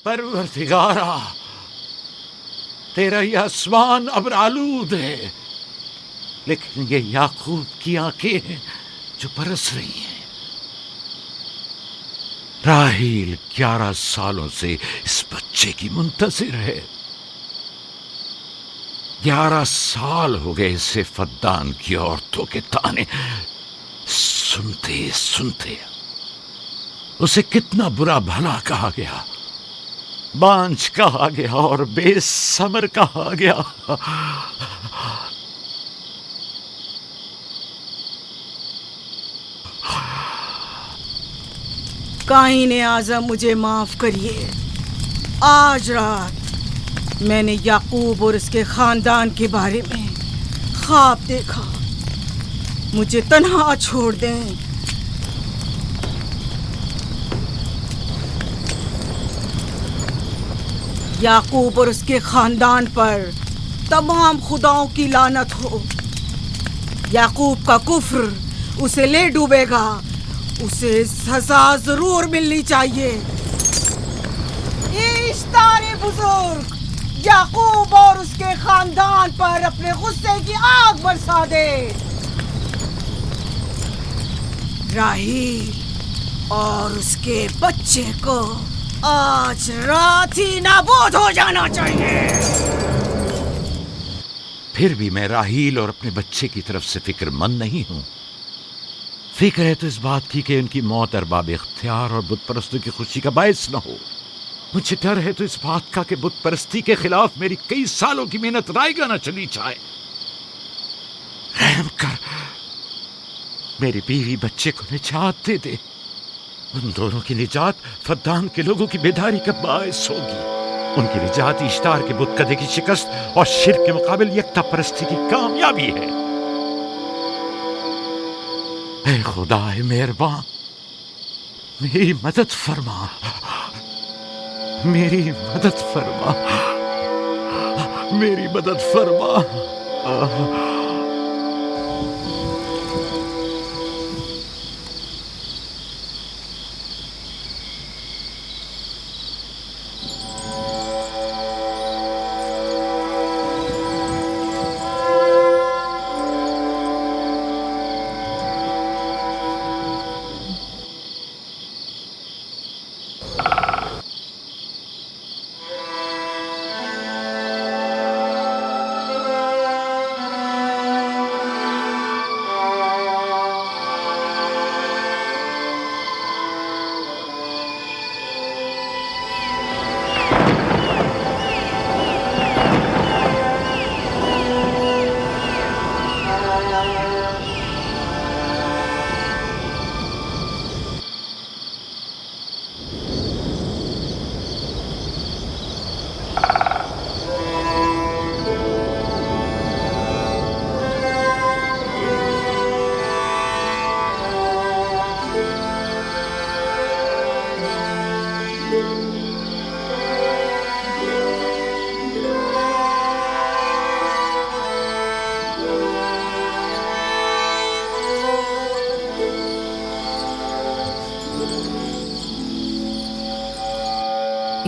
परवरदिगारा, तेरा ये आसमान अब आलूद है, लेकिन ये याकूब की आंखें हैं जो बरस रही हैं। राहील 11 सालों से इस बच्चे की मुंतजिर है। 11 साल हो गए इसे फद्दान की औरतों के ताने सुनते सुनते। उसे कितना बुरा भला कहा गया, बांझ कहा गया और बेसमर कहा गया। काईने आज़म, मुझे माफ करिए। आज रात मैंने याकूब और उसके खानदान के बारे में ख्वाब देखा। मुझे तन्हा छोड़ दें। याकूब और उसके खानदान पर तमाम खुदाओं की लानत हो। याकूब का कुफ्र उसे ले डूबेगा। उसे सजा जरूर मिलनी चाहिए। इश्तारे बुजुर्ग, याकूब और उसके खानदान पर अपने गुस्से की आग बरसा दे। राहील और उसके बच्चे को आज रात ही नाबूद हो जाना चाहिए। फिर भी मैं राहील और अपने बच्चे की तरफ से फिक्रमंद नहीं हूं। फिक्र है तो इस बात की कि उनकी मौत अरबाब इख्तियार और बुत परस्तों की खुशी का बायस न हो। मुझे डर है तो इस बात का कि बुत परस्ती के खिलाफ मेरी कई सालों की मेहनत रायगा न चली जाए। रहम कर, मेरी बीवी बच्चे को निजात दे दे। उन दोनों की निजात फद्दान के लोगों की बेदारी का बायस होगी। उनकी निजात इश्तार के बुत कदे की शिकस्त और शिर्क के मुकाबिल यकता परस्ती की कामयाबी है। ऐ खुदा मेहरबान, मेरी मदद फरमा, मेरी मदद फरमा, मेरी मदद फरमा।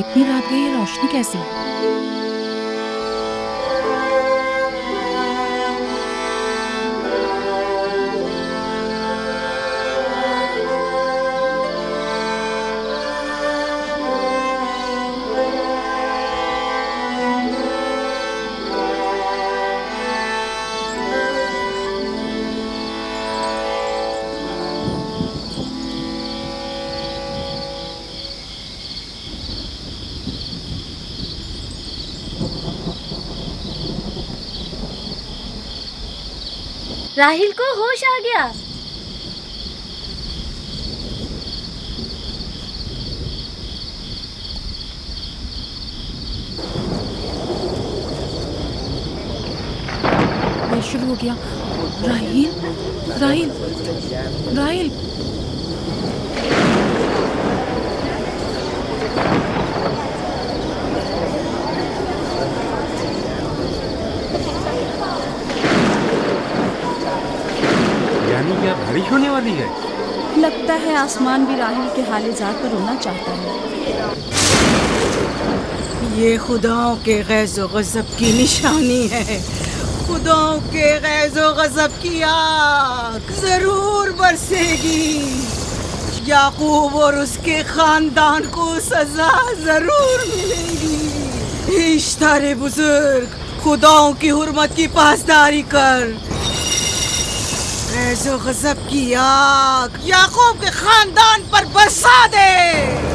इतनी रात गई, ये रोशनी कैसी? राहिल को होश आ गया। ये शुरू हो गया। राहिल, राहिल, राहिल। यानी क्या बारिश होने वाली है? लगता है आसमान भी राहिल के हाल-ए-ज़ार पर रोना चाहता है। ये खुदाओं के गैज़ो गज़ब की निशानी है। खुदाओं के गैज़ो गज़ब की आग जरूर बरसेगी। याकूब और उसके खानदान को सजा जरूर मिलेगी। इश्तारे बुजुर्ग, खुदाओं की हुर्मत की पासदारी कर। गैज़ो गज़ब की आग याकूब के खानदान पर बरसा दे।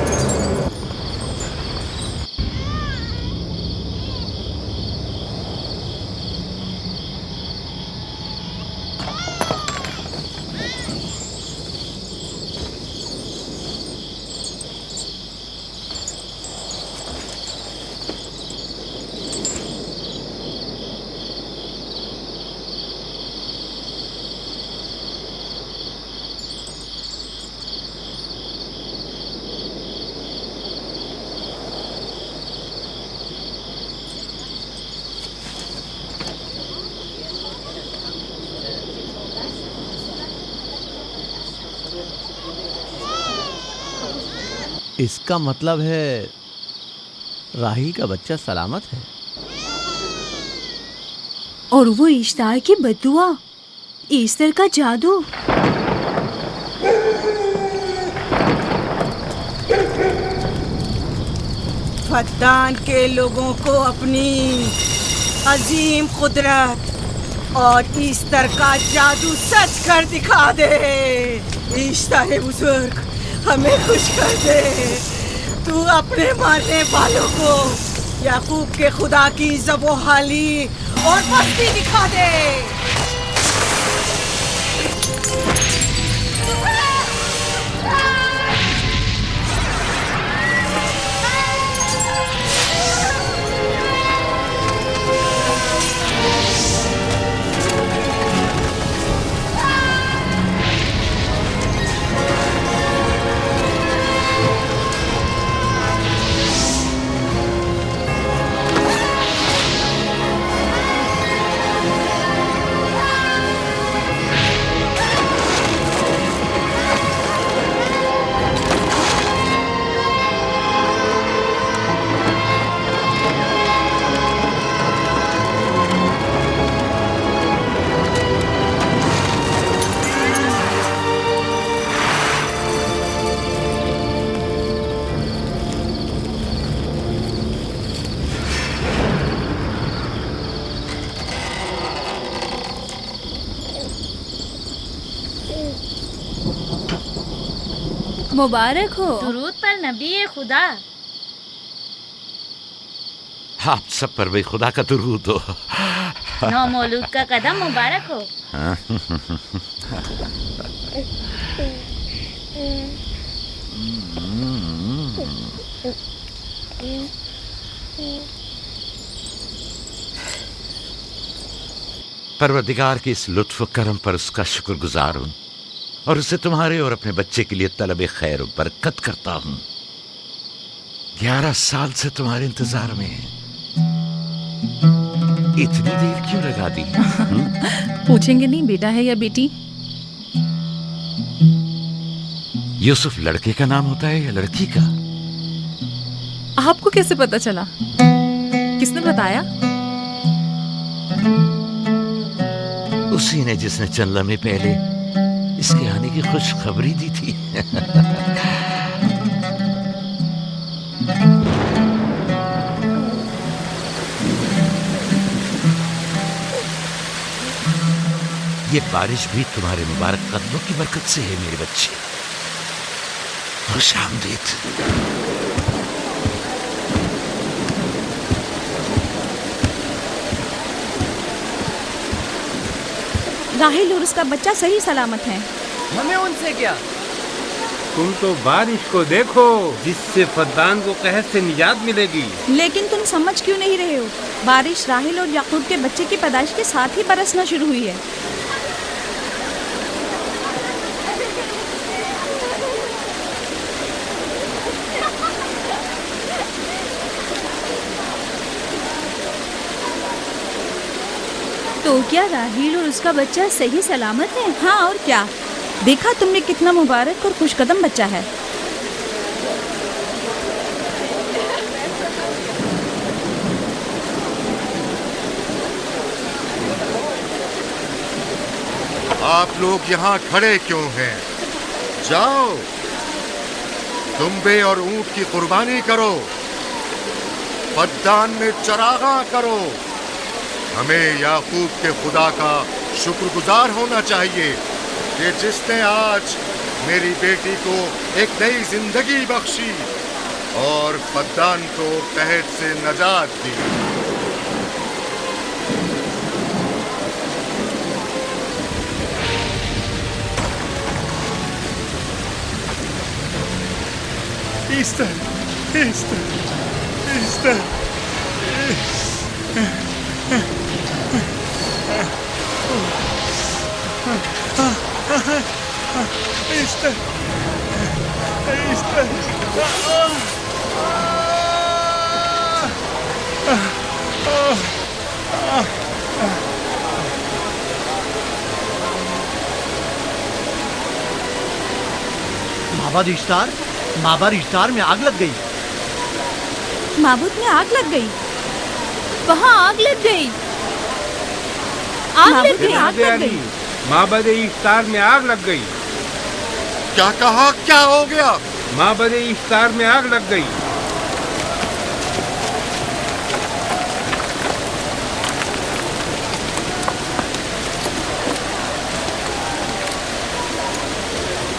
इसका मतलब है राही का बच्चा सलामत है। और वो इश्तार की बद्दुआ, ईस्टर का जादू। फद्दान के लोगों को अपनी अजीम कुदरत और ईस्टर का जादू सच कर दिखा दे। ईस्टर बुजुर्ग, हमें खुश कर दे। तू अपने मारने वालों को याकूब के खुदा की ज़बोहाली और मस्ती दिखा दे। मुबारक हो। दुरूद पर नबी खुदा। आप सब पर भी खुदा का दुरूद हो। नौ मौलूद का कदम मुबारक हो। परवरदिगार के इस लुत्फ करम पर उसका शुक्रगुजार हूँ और उसे तुम्हारे और अपने बच्चे के लिए तलब खैर और बरकत करता हूँ। 11 साल से तुम्हारे इंतजार में है। इतनी देर क्यों लगा दी? पूछेंगे नहीं बेटा है या बेटी? यूसुफ लड़के का नाम होता है या लड़की का? आपको कैसे पता चला? किसने बताया? उसी ने जिसने चंद लम्हे पहले इसके आने की खुशखबरी दी थी। ये बारिश भी तुम्हारे मुबारक कदमों की बरकत से है मेरे बच्चे। खुश आमदीद। राहिल और उसका बच्चा सही सलामत है। हमें उनसे क्या? तुम तो बारिश को देखो जिससे फद्दान को कहर से निजात मिलेगी। लेकिन तुम समझ क्यों नहीं रहे हो? बारिश राहिल और याकूब के बच्चे की पैदाइश के साथ ही बरसना शुरू हुई है। तो क्या राहिल और उसका बच्चा सही सलामत है? हाँ और क्या। देखा तुमने कितना मुबारक और खुशकदम बच्चा है। आप लोग यहाँ खड़े क्यों हैं? जाओ, दुम्बे और ऊंट की कुर्बानी करो, फद्दान में चरागा करो। हमें याकूब के खुदा का शुक्रगुजार होना चाहिए कि जिसने आज मेरी बेटी को एक नई जिंदगी बख्शी और फद्दान को कहत से नजात दी। Easter. माबाद इश्तार में आग लग गई। माबूद में आग लग गई। वहाँ आग लग गई। आग लग गई। माबद इफ्तार में आग लग गई। क्या कहा? क्या हो गया? माबद इफ्तार में आग लग गई।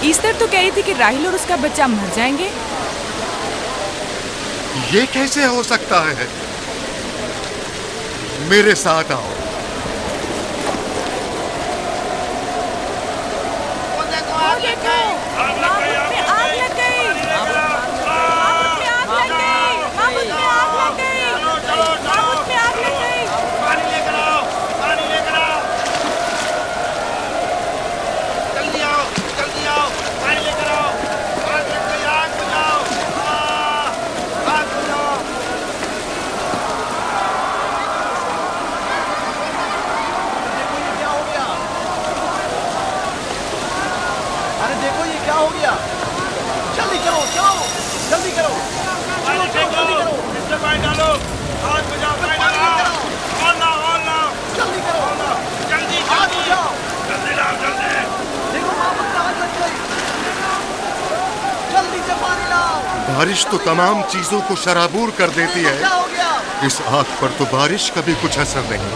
ईस्टर तो कह रही थी कि राहिल और उसका बच्चा मर जाएंगे। ये कैसे हो सकता है? मेरे साथ आओ। बारिश तो तमाम चीजों को शराबूर कर देती है, इस आग पर तो बारिश का भी कुछ असर नहीं।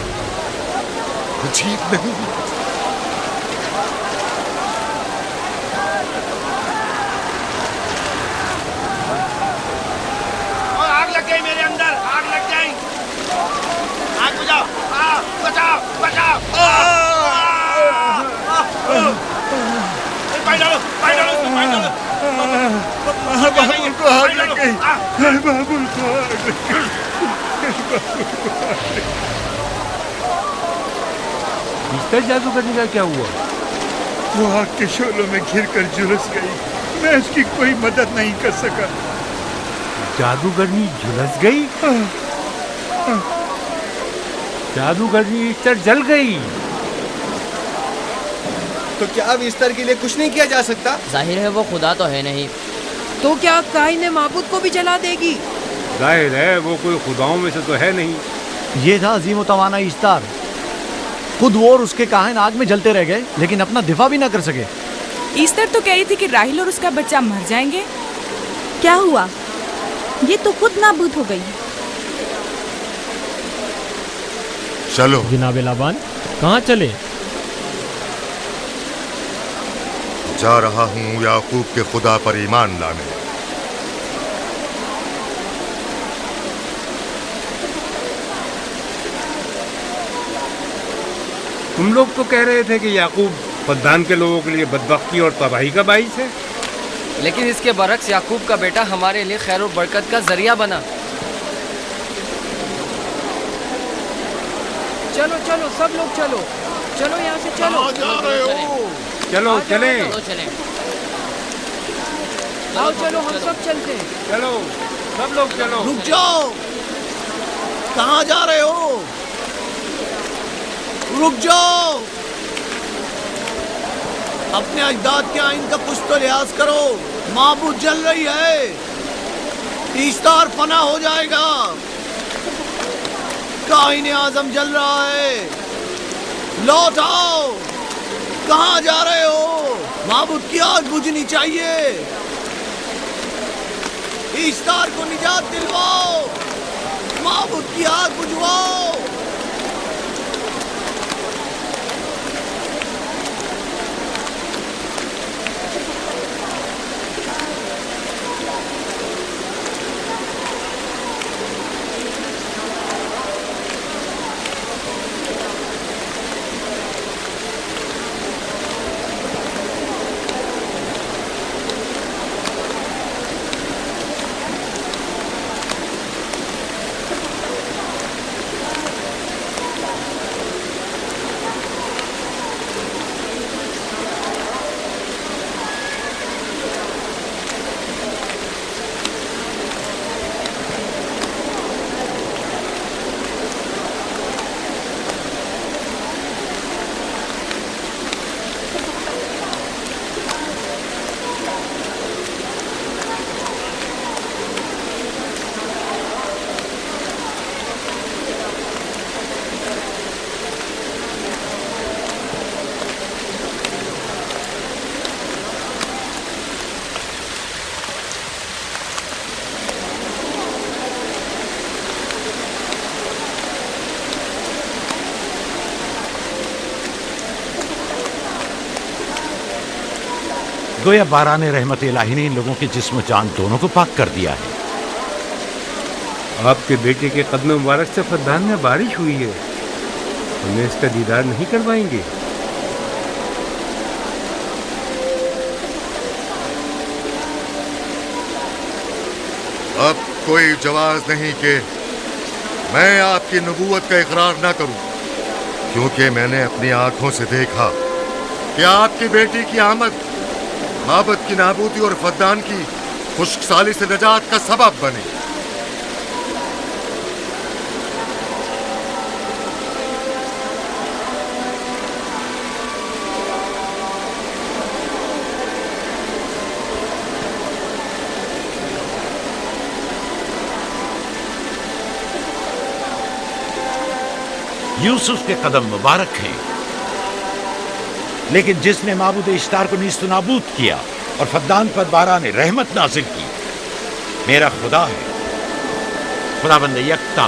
अजीब नहीं? आग लग गई मेरे अंदर, आग लग गई। आग बुझाओ, बचाओ बचाओ। पानी डालो, पानी डालो, पानी डालो। बाबुल को आग लग गई। बाबुल को आग लग गई। ईस्टर जादूगरनी का क्या हुआ? वो आग के शोलों में घिरकर झुलस गई। मैं उसकी कोई मदद नहीं कर सका। जादूगरनी झुलस गई? जादूगरनी ईस्टर जल गई। तो क्या अब ईस्टर के लिए कुछ नहीं किया जा सकता? जाहिर है वो खुदा तो है नहीं। तो क्या काइन माबूद को भी जला देगी? जाहिर है वो कोई खुदाओं में से तो है नहीं। ये था अजीम तवाना इश्तार। खुद वो और उसके काहिन आग में जलते रह गए, लेकिन अपना दिफा भी ना कर सके। ईस्टर तो कह रही थी कि राहिल और उसका बच्चा मर जाएंगे। क्या हुआ? ये तो खुद नाबूद हो गई। चलो जनाब लाबान, कहाँ चले? जा रहा हूं याकूब के खुदा पर ईमान लाने। तुम लोग तो कह रहे थे कि याकूब फद्दान के लोगों के लिए बदबख्ती और तबाही का बाइस है, लेकिन इसके बरक्स याकूब का बेटा हमारे लिए खैर और बरकत का जरिया बना। चलो चलो सब लोग चलो, चलो यहाँ से चलो। चलो चले, आओ चलो हम सब चलते हैं। चलो सब लोग चलो। रुक जाओ, कहाँ जा रहे हो? रुक जाओ। अपने अजदाद के आइन का कुछ तो लिहाज करो। माबूद जल रही है, ईस्तार फना हो जाएगा। काहिन आजम जल रहा है, लौट आओ। कहाँ जा रहे हो? माबूद की आग बुझनी चाहिए। ईस्तार को निजात दिलवाओ, माबूद की आग बुझवाओ। गोया बारान रहमत इलाही ने इन लोगों के जिस्म जान दोनों को पाक कर दिया है। आपके बेटे के कदम मुबारक से फद्दान में बारिश हुई है, हमें इसका दीदार नहीं करवाएंगे? अब कोई जवाज नहीं कि मैं आपकी नबूवत का इकरार ना करूं, क्योंकि मैंने अपनी आंखों से देखा कि आपकी बेटी की आमद माबद की नाबूदी और फद्दान की खुश्कसाली से निजात का सबब बने। यूसुफ के कदम मुबारक हैं, लेकिन जिसने माबूद इश्तार को नीस्त नाबूद किया और फद्दान पर बारान रहमत नाजिल की, मेरा खुदा है, खुदाबंद यकता।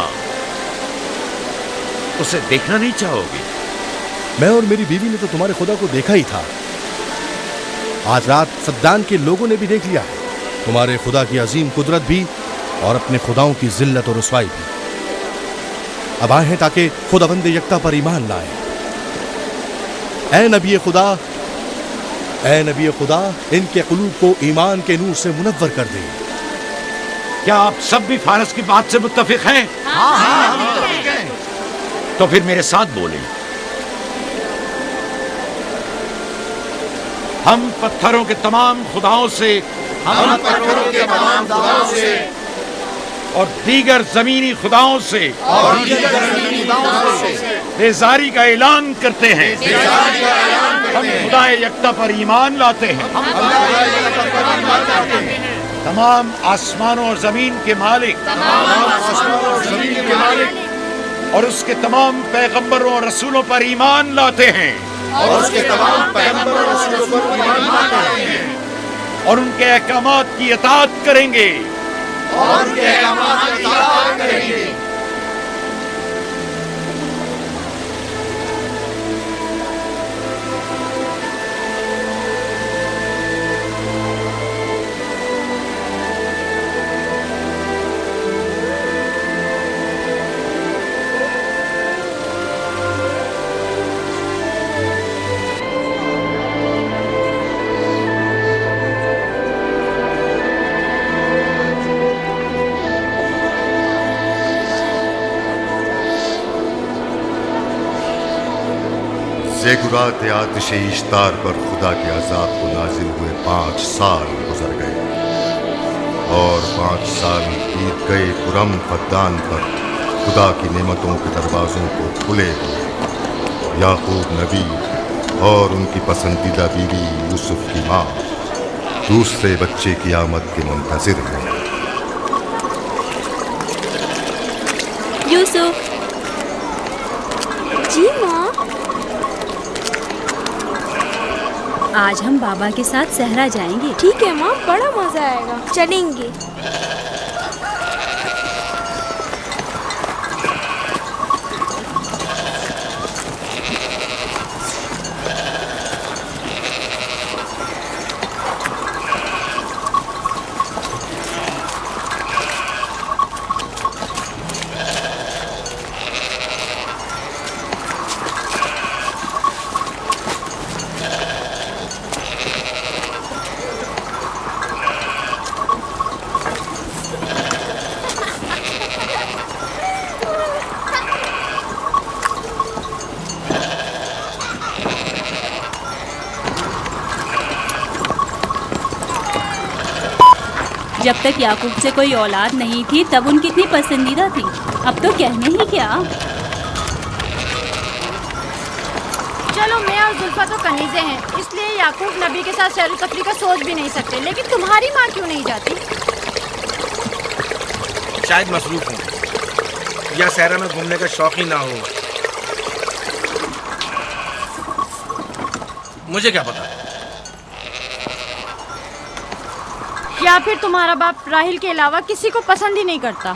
उसे देखना नहीं चाहोगे? मैं और मेरी बीवी ने तो तुम्हारे खुदा को देखा ही था। आज रात फद्दान के लोगों ने भी देख लिया है तुम्हारे खुदा की अजीम कुदरत भी और अपने खुदाओं की जिल्लत और रुसवाई भी। अब आए हैं ताकि खुदाबंद यकता पर ईमान लाए। ऐ नबी खुदा, इनके कुलूब को ईमान के नूर से मुनव्वर कर दे। क्या आप सब भी फारस की बात से मुत्तफिक हैं? तो फिर मेरे साथ बोलें। हम पत्थरों के तमाम खुदाओं से और दीगर जमीनी खुदाओं से बेजारी का ऐलान करते हैं। हम खुदा यकता पर ईमान लाते हैं। तमाम आसमानों और जमीन के मालिक और उसके तमाम पैगंबरों और रसूलों पर ईमान लाते हैं और उनके अहकामात की इताअत करेंगे। ज़ेगुरात आतिश इश्तार पर खुदा के अज़ाब को नाजिल हुए 5 साल गुजर गए और 5 साल बीत गए पुरम फद्दान पर खुदा की नेमतों के दरवाज़ों को खुले हुए। याकूब नबी और उनकी पसंदीदा बीवी यूसुफ की माँ दूसरे बच्चे की आमद के मुंतजिर हैं। यूसुफ। जी माँ। आज हम बाबा के साथ सहरा जाएंगे। ठीक है माँ, बड़ा मजा आएगा, चलेंगे। जब तक याकूब से कोई औलाद नहीं थी तब उनकी इतनी पसंदीदा थी, अब तो कहने ही क्या। चलो मैं और जुल्फा तो कनीज़े हैं, इसलिए याकूब नबी के साथ सैर तफरी का सोच भी नहीं सकते, लेकिन तुम्हारी माँ क्यों नहीं जाती? शायद मसरूफ हूँ या सहरा में घूमने का शौक ही ना हो, मुझे क्या पता। या फिर तुम्हारा बाप राहिल के अलावा किसी को पसंद ही नहीं करता।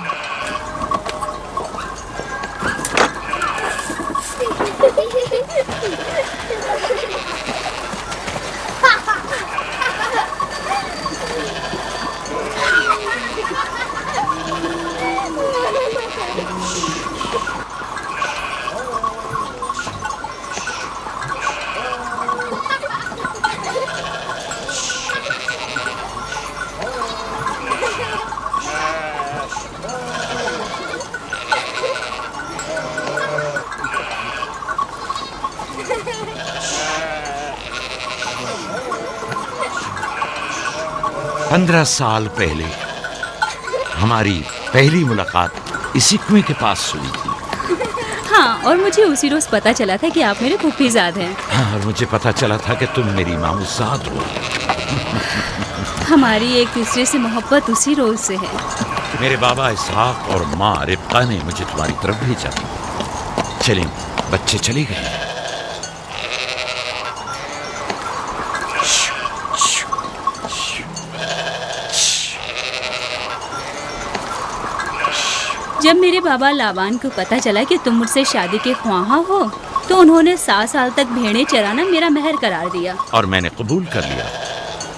पंद्रह साल पहले हमारी पहली मुलाकात इसी कुएं के पास हुई थी। हाँ, और मुझे उसी रोज पता चला था कि आप मेरे फूफीजाद हैं। हाँ, और मुझे पता चला था कि तुम मेरी मामूजाद हो। हमारी एक दूसरे से मोहब्बत उसी रोज से है। मेरे बाबा इसहाक और माँ रिब्का ने मुझे तुम्हारी तरफ भेजा। चलें, बच्चे चले गए। जब मेरे बाबा लाबान को पता चला कि तुम मुझसे शादी के ख्वाहा हो, तो उन्होंने 7 साल तक भेड़ें चराना मेरा महर करार दिया। और मैंने कबूल कर लिया।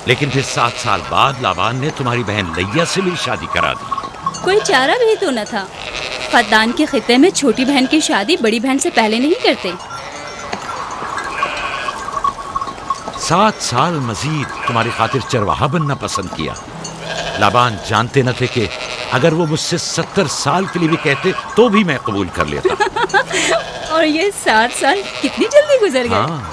लेकिन फिर 7 साल बाद लाबान ने तुम्हारी बहन लैया से मेरी शादी करा दी। कोई चारा भी तो न था। फद्दान के खित्ते में छोटी बहन की शादी बड़ी बहन से पहले नहीं करते। 7 साल मजीद तुम्हारी खातिर चरवाहा बनना पसंद किया। लाबान जानते न थे कि अगर वो मुझसे 70 साल के लिए भी कहते तो भी मैं कबूल कर लेता। और ये 7 साल कितनी जल्दी गुजर गए। हाँ।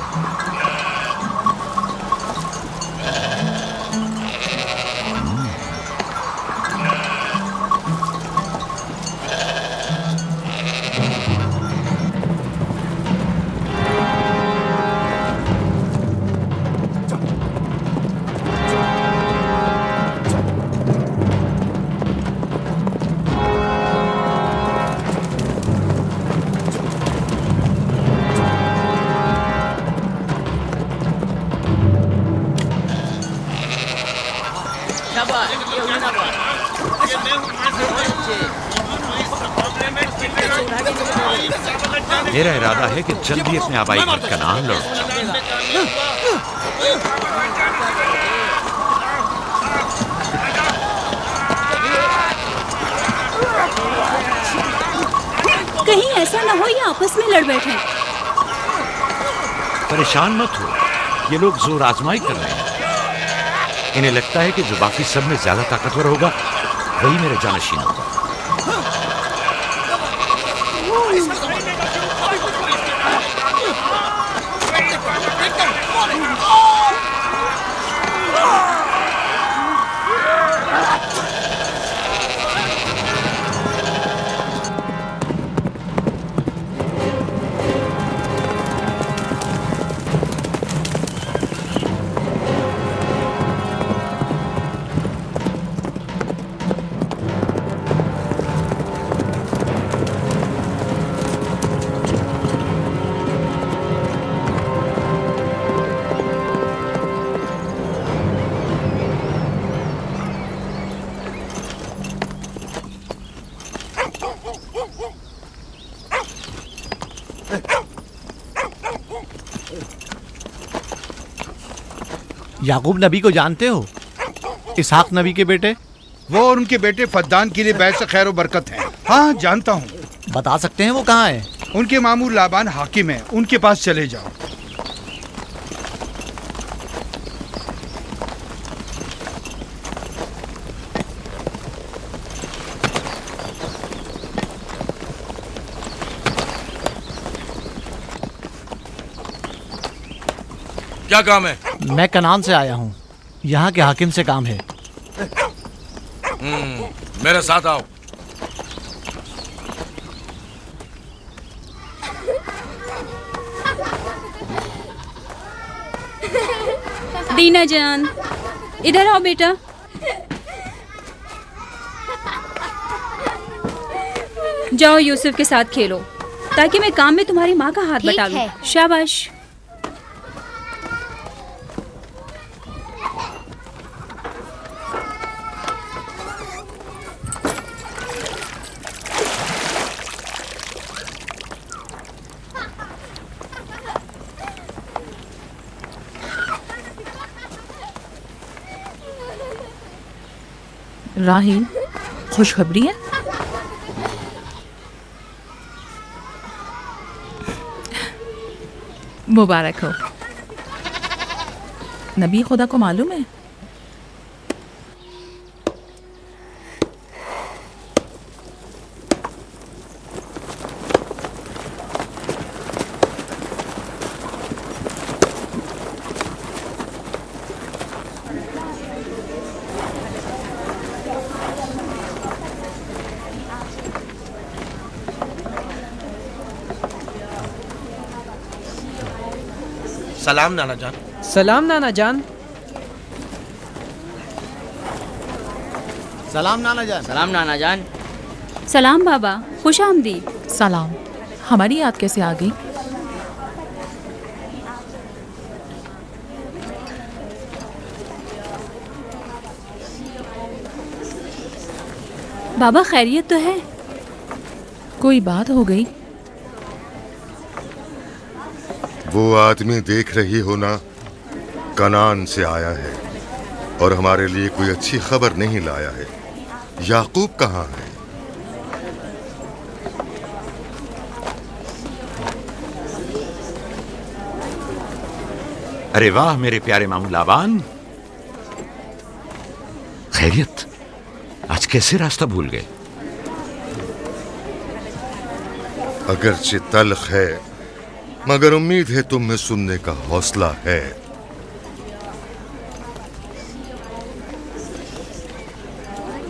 मेरा इरादा है कि जल्द ही अपने आबाई घर कनान लौट जाऊं। कहीं ऐसा न हो ये आपस में लड़ बैठे। परेशान मत हो, ये लोग जोर आजमाई कर रहे हैं। इन्हें लगता है कि जो बाकी सब में ज्यादा ताकतवर होगा वही मेरा जानशीन होगा। याकूब नबी को जानते हो? इसहाक नबी के बेटे। वो और उनके बेटे फद्दान के लिए बैत से खैर और बरकत है। हाँ जानता हूँ। बता सकते हैं वो कहाँ है? उनके मामूर लाबान हाकिम है, उनके पास चले जाओ। क्या काम है? मैं कनान से आया हूँ, यहाँ के हाकिम से काम है। मेरे साथ आओ। दीना जान, इधर आओ बेटा। जाओ यूसुफ के साथ खेलो, ताकि मैं काम में तुम्हारी माँ का हाथ बटा लूं। शाबाश। राहील, खुशखबरी है? मुबारक हो। नबी खुदा को मालूम है? सलाम नाना जान। सलाम नाना जान। सलाम नाना जान। सलाम नाना जान। सलाम बाबा, खुश आमदीद। सलाम। हमारी याद कैसे आ गई? बाबा खैरियत तो है? कोई बात हो गई? वो आदमी देख रही हो ना, कनान से आया है और हमारे लिए कोई अच्छी खबर नहीं लाया है। याकूब कहाँ है? अरे वाह मेरे प्यारे मामू लाबान, खैरियत? आज कैसे रास्ता भूल गए? अगरचे तल्ख है, मगर उम्मीद है तुम में सुनने का हौसला है।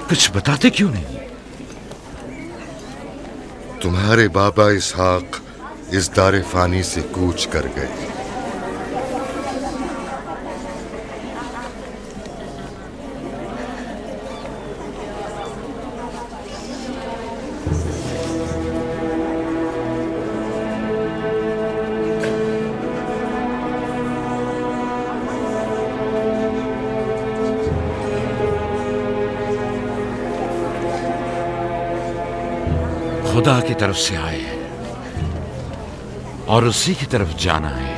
कुछ बताते क्यों नहीं? तुम्हारे बाबा इसहाक इस दारे फानी से कूच कर गए। खुदा की तरफ से आए हैं और उसी की तरफ जाना है।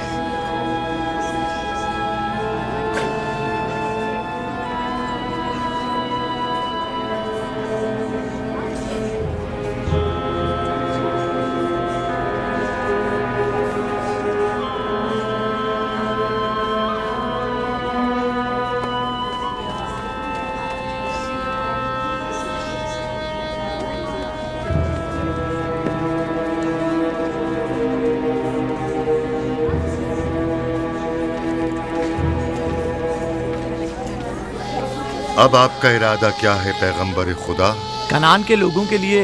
अब आपका इरादा क्या है पैगंबर खुदा? कनान के लोगों के लिए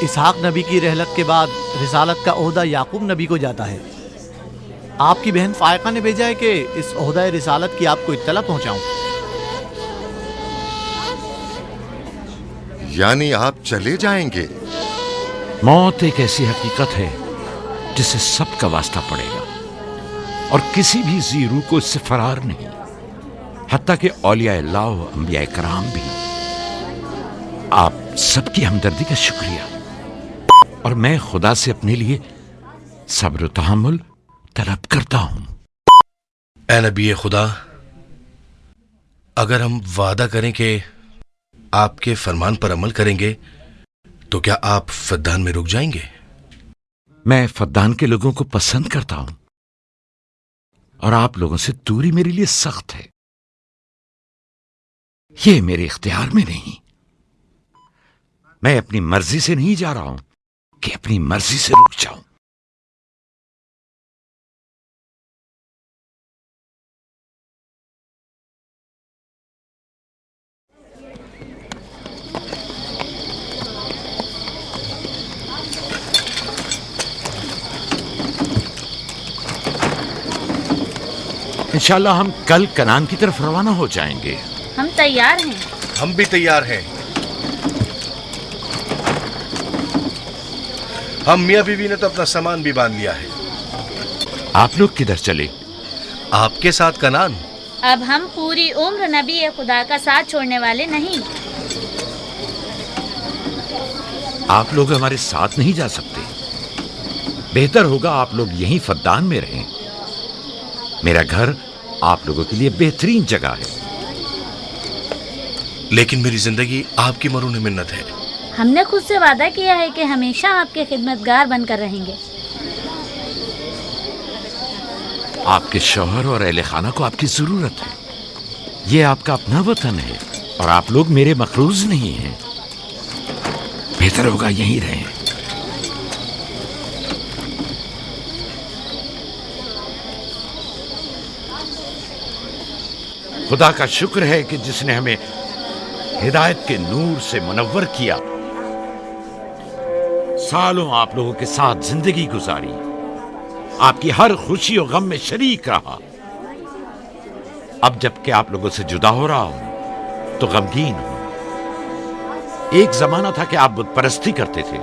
इसहाक नबी की रहलत के बाद रिसालत का ओहदा याकूब नबी को जाता है। आपकी बहन फायका ने भेजा है कि इस ओहदा रिसालत की आपको इत्तला पहुंचाऊं। यानी आप चले जाएंगे? मौत एक ऐसी हकीकत है जिसे सबका वास्ता पड़ेगा और किसी भी जी रूह को इससे फरार नहीं, हत्ता कि औलिया अल्लाह व अंबिया कराम भी। आप सबकी हमदर्दी का शुक्रिया, और मैं खुदा से अपने लिए सब्र तहम्मुल तलब करता हूं। ए नबी खुदा, अगर हम वादा करें कि आपके फरमान पर अमल करेंगे तो क्या आप फद्दान में रुक जाएंगे? मैं फद्दान के लोगों को पसंद करता हूं और आप लोगों से दूरी मेरे लिए सख्त है। ये मेरे इख्तियार में नहीं। मैं अपनी मर्जी से नहीं जा रहा हूं कि अपनी मर्जी से रुक जाऊं। इंशाल्लाह हम कल कनान की तरफ रवाना हो जाएंगे। हम तैयार हैं। हम भी तैयार हैं। हम मियां बीवी ने तो अपना सामान भी बांध लिया है। आप लोग किधर चले? आपके साथ कनान। अब हम पूरी उम्र नबी खुदा का साथ छोड़ने वाले नहीं। आप लोग हमारे साथ नहीं जा सकते। बेहतर होगा आप लोग यहीं फद्दान में रहें। मेरा घर आप लोगों के लिए बेहतरीन जगह है। लेकिन मेरी जिंदगी आपकी मरून मिन्नत है। हमने खुद से वादा किया है कि हमेशा आपके खिदमतगार बनकर रहेंगे। आपके शौहर और अहले खाना को आपकी जरूरत है। ये आपका अपना वतन है और आप लोग मेरे मखरूज नहीं हैं। बेहतर होगा यहीं रहें। खुदा का शुक्र है कि जिसने हमें हिदायत के नूर से मुनव्वर किया। सालों आप लोगों के साथ जिंदगी गुजारी, आपकी हर खुशी और गम में शरीक रहा। अब जबकि आप लोगों से जुदा हो रहा हूं तो गमगीन हूं। एक जमाना था कि आप बुत परस्ती करते थे।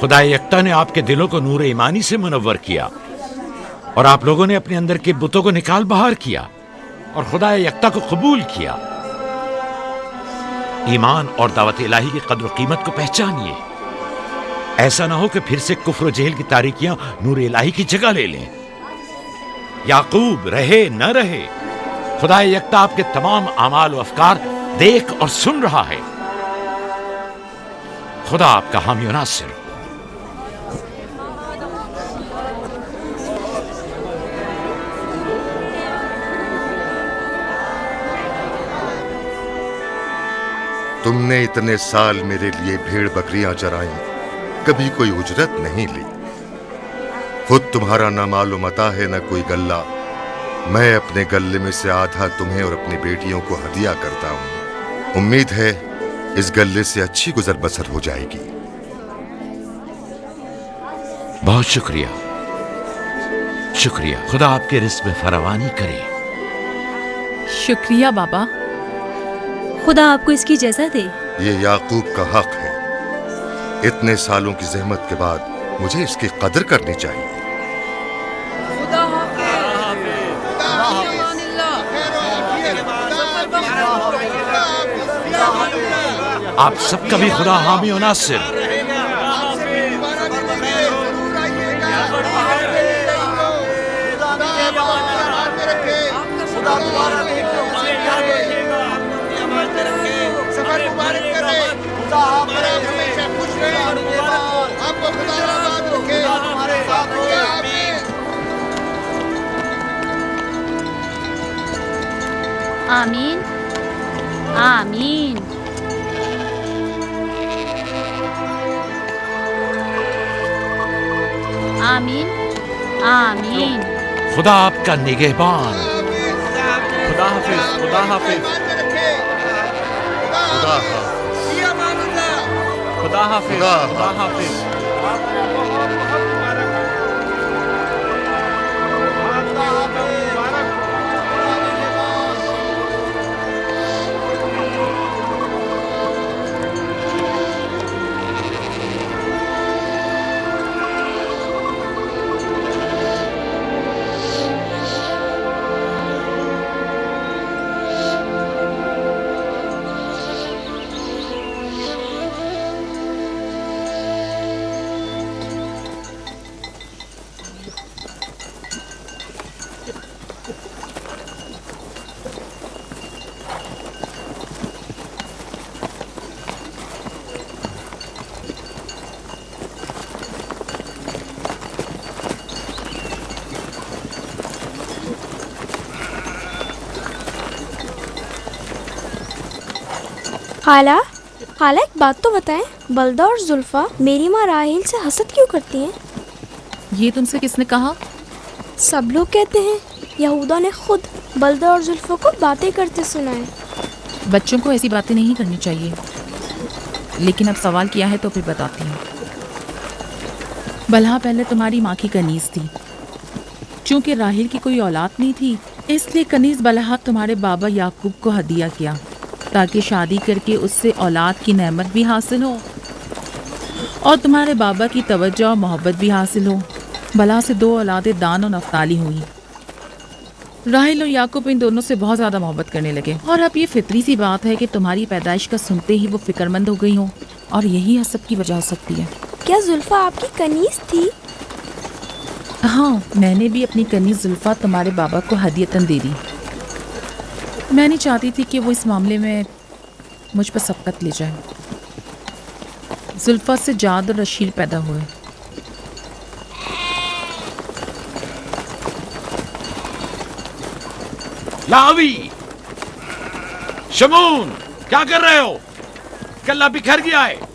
खुदा यकता ने आपके दिलों को नूर ईमानी से मुनव्वर किया और आप लोगों ने अपने अंदर के बुतों को निकाल बाहर किया और खुदा यकता को कबूल किया। ईमान और दावत इलाही की कद्र कीमत को पहचानिए। ऐसा ना हो कि फिर से कुफ्र और जहल की तारीकियां नूर इलाही की जगह ले लें। याकूब रहे न रहे, खुदा यकता आपके तमाम अमाल और अफकार देख और सुन रहा है। खुदा आपका हामी और नासिर। तुमने इतने साल मेरे लिए भेड़ बकरियां चराई, कभी कोई उजरत नहीं ली। खुद तुम्हारा ना मालूम अता है न कोई गल्ला। मैं अपने गल्ले में से आधा तुम्हें और अपनी बेटियों को हदिया करता हूं। उम्मीद है इस गल्ले से अच्छी गुजर बसर हो जाएगी। बहुत शुक्रिया, शुक्रिया। खुदा आपके रिस्क में फरावानी करे। शुक्रिया बाबा। खुदा आपको इसकी जज़ा दे। ये याकूब का हक है। इतने सालों की जहमत के बाद मुझे इसकी कदर करनी चाहिए। आप सबका भी खुदा हामी और नासिर। आमीन आमीन। आमीन आमीन। खुदा आपका निगहबान। खुदा हाफिज, खुदा हाफिज, खुदा हाफिज, खुदा हाफिज, खुदा हाफिज। खाला खाला एक बात तो बताएं, बलदा और जुल्फा मेरी माँ राहिल से हसद क्यों करती हैं? ये तुमसे किसने कहा? सब लोग कहते हैं यहूदा ने खुद बलदा और जुल्फा को बातें करते सुना है। बच्चों को ऐसी बातें नहीं करनी चाहिए, लेकिन अब सवाल किया है तो फिर बताती हूँ। बलहा पहले तुम्हारी माँ की कनीज थी। चूँकि राहिल की कोई औलाद नहीं थी, इसलिए कनीज बलहा तुम्हारे बाबा याकूब को हदिया किया, ताकि शादी करके उससे औलाद की नेमत भी हासिल हो और तुम्हारे बाबा की तवज्जो और मोहब्बत भी हासिल हो। बलहा से 2 औलादें दान और नफ्ताली हुई। राहिल और याकूब इन दोनों से बहुत ज़्यादा मोहब्बत करने लगे और अब ये फितरी सी बात है कि तुम्हारी पैदाइश का सुनते ही वो फिक्रमंद हो गई हो, और यही हसद की वजह हो सकती है। क्या जुल्फा आपकी कनीज थी? हाँ, मैंने भी अपनी कनीज जुल्फा तुम्हारे बाबा को हदियतन दे दी। मैं नहीं चाहती थी कि वो इस मामले में मुझ पर सबकत ले जाए। जुल्फा से जाद और रशील पैदा हुए। लावी, शमून, क्या कर रहे हो? कल्ला बिखर गया है।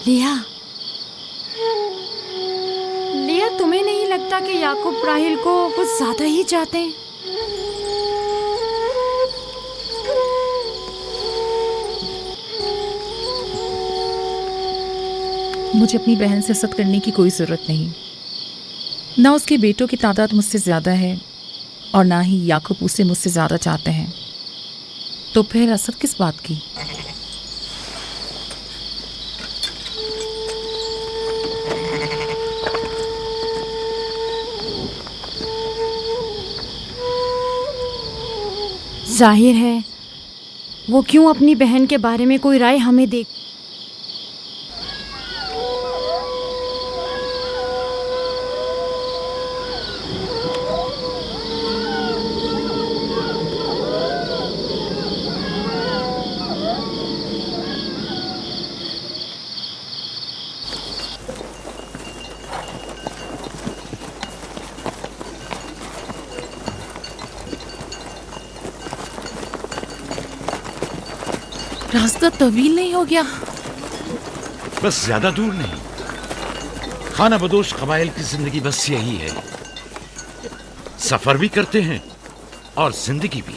लिया, लिया, तुम्हें नहीं लगता कि याकूब राहिल को कुछ ज्यादा ही चाहते हैं? मुझे अपनी बहन से हसद करने की कोई ज़रूरत नहीं। ना उसके बेटों की तादाद मुझसे ज़्यादा है और ना ही याकूब उसे मुझसे ज़्यादा चाहते हैं, तो फिर हसद किस बात की? जाहिर है वो क्यों अपनी बहन के बारे में कोई राय हमें दे। रास्ता तवील नहीं हो गया? बस ज्यादा दूर नहीं। खाना बदोश कबाइल की जिंदगी बस यही है, सफर भी करते हैं और जिंदगी भी।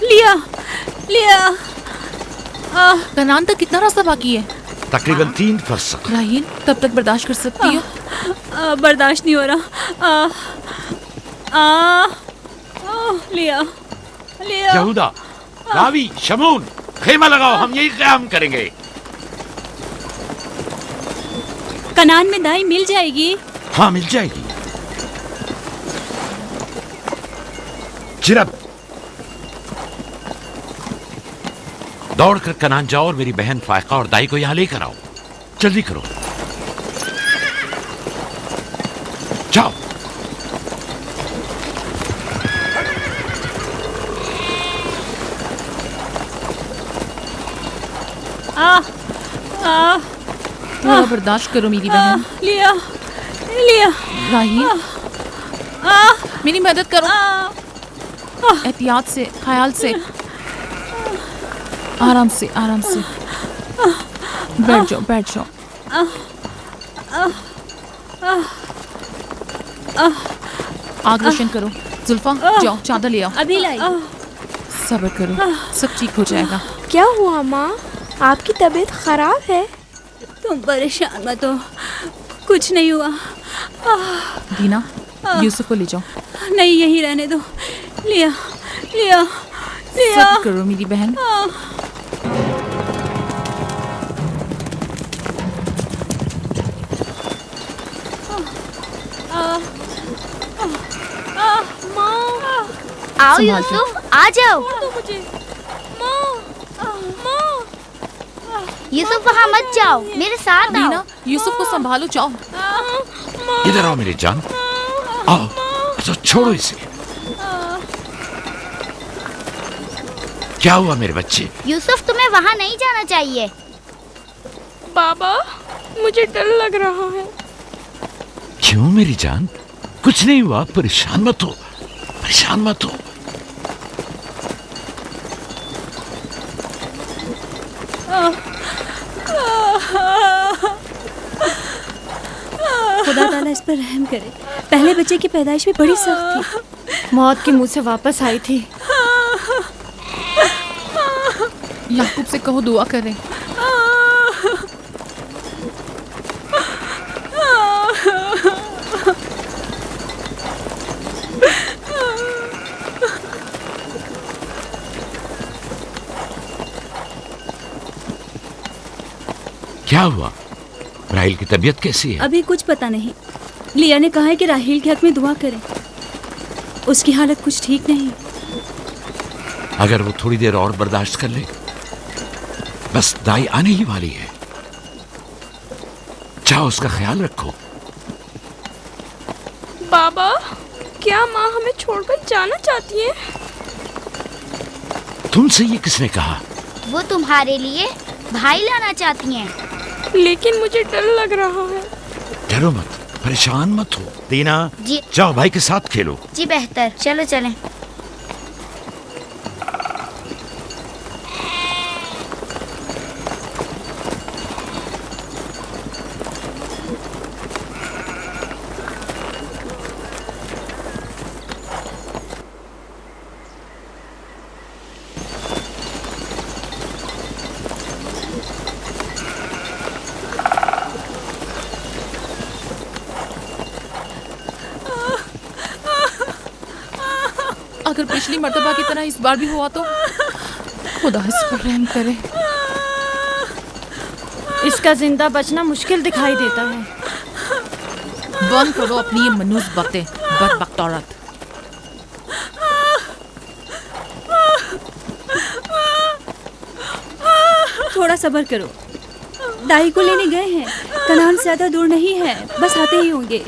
लिया, लिया। कनान तक कितना रास्ता बाकी है? तकरीबन 3 फरसख। राहिल, तब तक बर्दाश्त कर सकती हो? बर्दाश्त नहीं हो रहा। लिया, लिया। यहूदा, लावी, शमून, खेमा लगाओ, हम यही क़याम करेंगे। कनान में दाई मिल जाएगी? हाँ, मिल जाएगी। जिरब, दौड़कर कनान जाओ और मेरी बहन फायका और दाई को यहां लेकर आओ। जल्दी करो, जाओ। थोड़ा बर्दाश्त करो मेरी बहन। लिया, लिया। राहिल, मेरी मदद करो। एहतियात से, ख्याल से, आराम से, आराम से। बैठ जाओ, बैठ जाओ। आग रोशन करो। जुल्फा, जाओ चादर ले आओ। अभी लाई। सब्र करो, सब ठीक हो जाएगा। क्या हुआ माँ? आपकी तबीयत खराब है? तुम परेशान मत हो, कुछ नहीं हुआ। दीना, यूसुफ को ले जाओ। नहीं, यहीं रहने दो। लिया लिया लिया। सब्र करो मेरी बहन। आओ संभाल यूसुफ, आ जाओ। यूसुफ वहाँ मत जाओ, मेरे साथ आओ। दीना, यूसुफ को संभालो, जाओ। इधर आओ मेरी जान, आओ। अच्छा छोड़ो इसे। क्या हुआ मेरे बच्चे? यूसुफ, तुम्हें वहाँ नहीं जाना चाहिए। बाबा, मुझे डर लग रहा है। क्यों मेरी जान? कुछ नहीं हुआ, परेशान मत हो, परेशान मत हो। खुदा ताला इस पर रहम करे। पहले बच्चे की पैदाइश भी बड़ी सख्त थी। मौत के मुंह से वापस आई थी। याकूब से कहो दुआ करें। क्या हुआ? राहिल की तबीयत कैसी है? अभी कुछ पता नहीं। लिया ने कहा है कि राहिल के हक में दुआ करें। उसकी हालत कुछ ठीक नहीं। अगर वो थोड़ी देर और बर्दाश्त कर ले, बस दाई आने ही वाली है। जाओ, उसका ख्याल रखो। बाबा, क्या माँ हमें छोड़कर जाना चाहती है? तुमसे ये किसने कहा? वो तुम्हारे लिए भाई लाना चाहती हैं। लेकिन मुझे डर लग रहा है। डरो मत, परेशान मत हो। दीना, जी। जाओ भाई के साथ खेलो। जी बेहतर, चलो चलें। अगर पिछली मर्तबा की तरह इस बार भी हुआ तो खुदा इस पर रहम करे। इसका जिंदा बचना मुश्किल दिखाई देता है। बंद करो अपनी ये मनूस बातें, बदबख्त औरत। थोड़ा सब्र करो। दाई को लेने गए हैं। कनान ज्यादा दूर नहीं है, बस आते ही होंगे।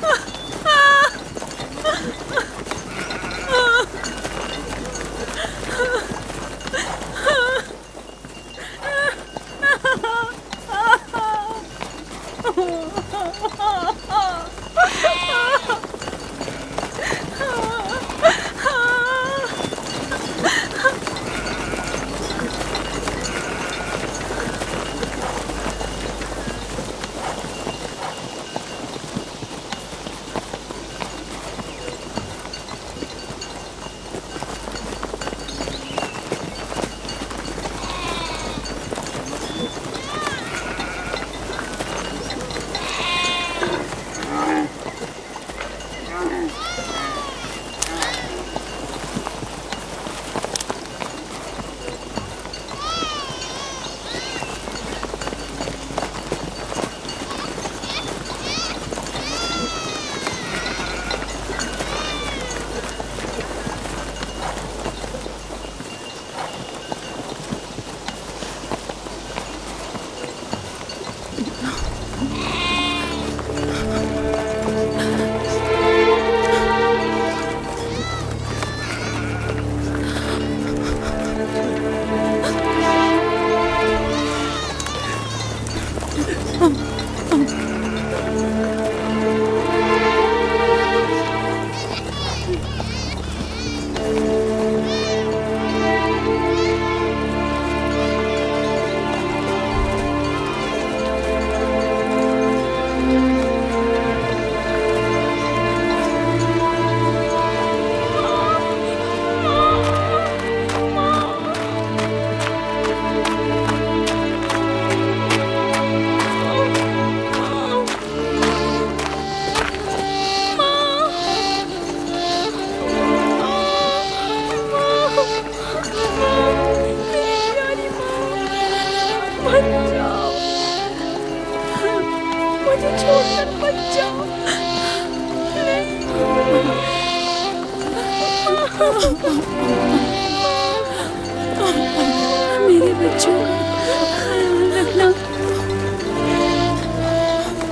मेरे बच्चों का ख्याल रखना,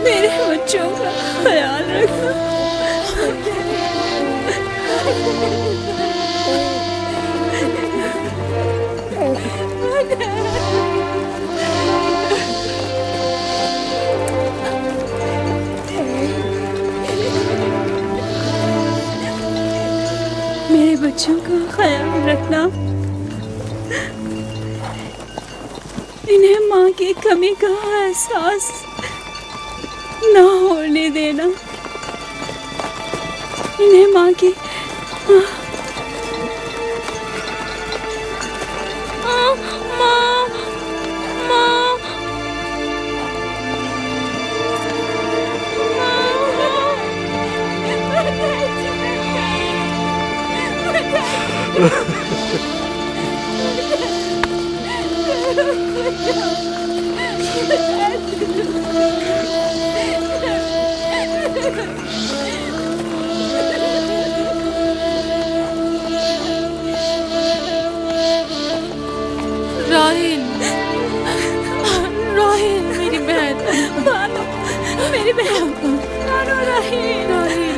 मेरे बच्चों का ख्याल रखना। मेरे बच्चों का ख्याल रखना, इन्हें माँ की कमी का एहसास ना होने देना, इन्हें माँ की राहिल, राहिल मेरी बहन, बानो, मेरी बहन, बानो, राहिल, राहिल।